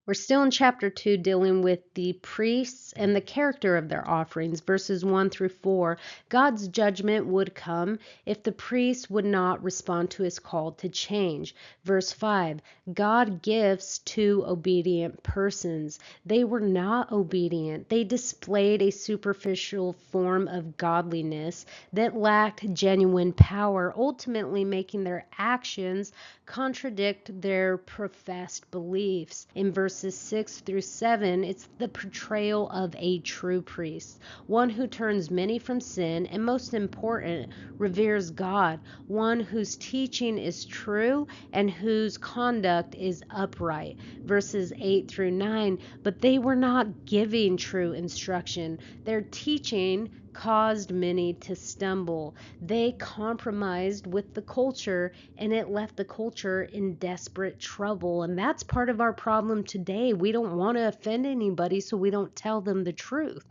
We're still in chapter 2 dealing with the priests and the character of their offerings, verses 1 through 4. God's judgment would come if the priests would not respond to his call to change. Verse 5, God gives to obedient persons. They were not obedient. They displayed a superficial form of godliness that lacked genuine power, ultimately making their actions contradict their professed beliefs. In verses 6 through 7, it's the portrayal of a true priest, one who turns many from sin and, most important, reveres God, one whose teaching is true and whose conduct is upright. Verses 8 through 9, but they were not giving true instruction. Their teaching caused many to stumble. They compromised with the culture, and it left the culture in desperate trouble. And that's part of our problem today. We don't want to offend anybody, so we don't tell them the truth.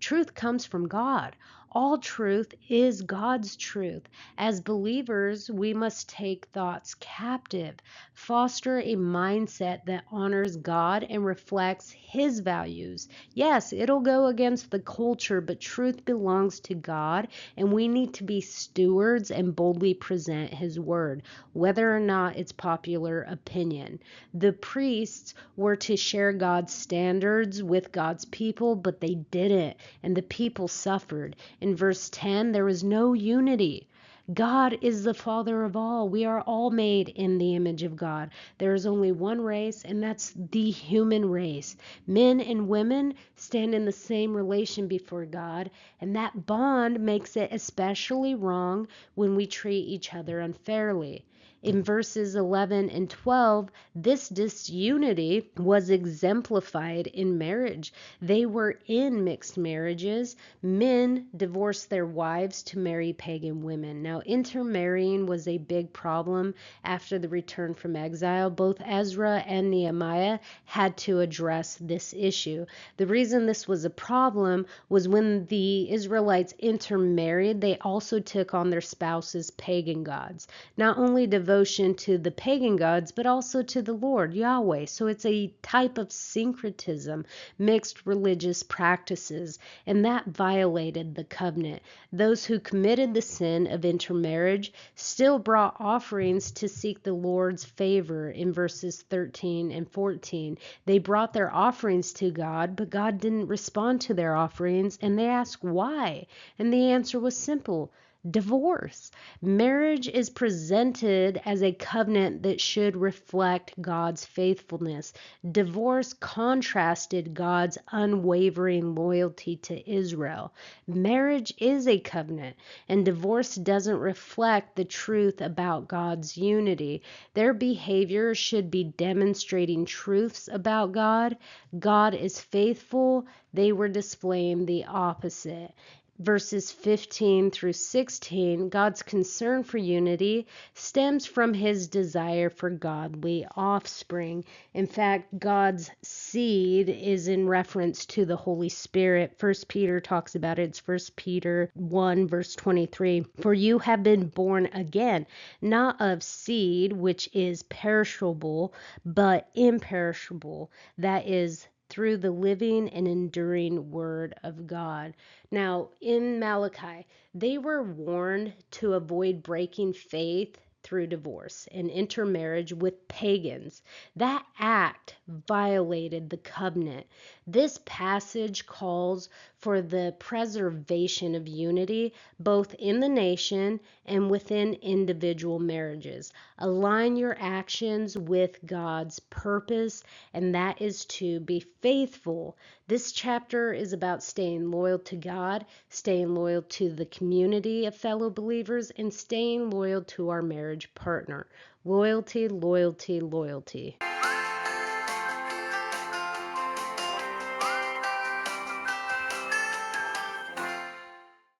Truth comes from God. All truth is God's truth. As believers, we must take thoughts captive, foster a mindset that honors God and reflects His values. Yes, it'll go against the culture, but truth belongs to God, and we need to be stewards and boldly present His word, whether or not it's popular opinion. The priests were to share God's standards with God's people, but they didn't, and the people suffered. In verse 10, there was no unity. God is the Father of all. We are all made in the image of God. There is only one race, and that's the human race. Men and women stand in the same relation before God, and that bond makes it especially wrong when we treat each other unfairly. In verses 11 and 12, this disunity was exemplified in marriage. They were in mixed marriages. Men divorced their wives to marry pagan women. Now, intermarrying was a big problem after the return from exile. Both Ezra and Nehemiah had to address this issue. The reason this was a problem was when the Israelites intermarried, they also took on their spouses' pagan gods. Not only devotion to the pagan gods, but also to the Lord, Yahweh. So it's a type of syncretism, mixed religious practices, and that violated the covenant. Those who committed the sin of intermarriage still brought offerings to seek the Lord's favor in verses 13 and 14. They brought their offerings to God, but God didn't respond to their offerings, and they asked why. And the answer was simple: divorce. Marriage is presented as a covenant that should reflect God's faithfulness. Divorce contrasted God's unwavering loyalty to Israel. Marriage is a covenant, and divorce doesn't reflect the truth about God's unity. Their behavior should be demonstrating truths about God. God is faithful. They were displaying the opposite. Verses 15 through 16, God's concern for unity stems from his desire for godly offspring. In fact, God's seed is in reference to the Holy Spirit. 1 Peter talks about it. It's 1 Peter 1, verse 23. For you have been born again, not of seed, which is perishable, but imperishable, that is, through the living and enduring word of God. Now, in Malachi, they were warned to avoid breaking faith through divorce and intermarriage with pagans. That act violated the covenant. This passage calls for the preservation of unity both in the nation and within individual marriages. Align your actions with God's purpose, and that is to be faithful. This chapter is about staying loyal to God, staying loyal to the community of fellow believers, and staying loyal to our marriage partner. Loyalty, loyalty, loyalty.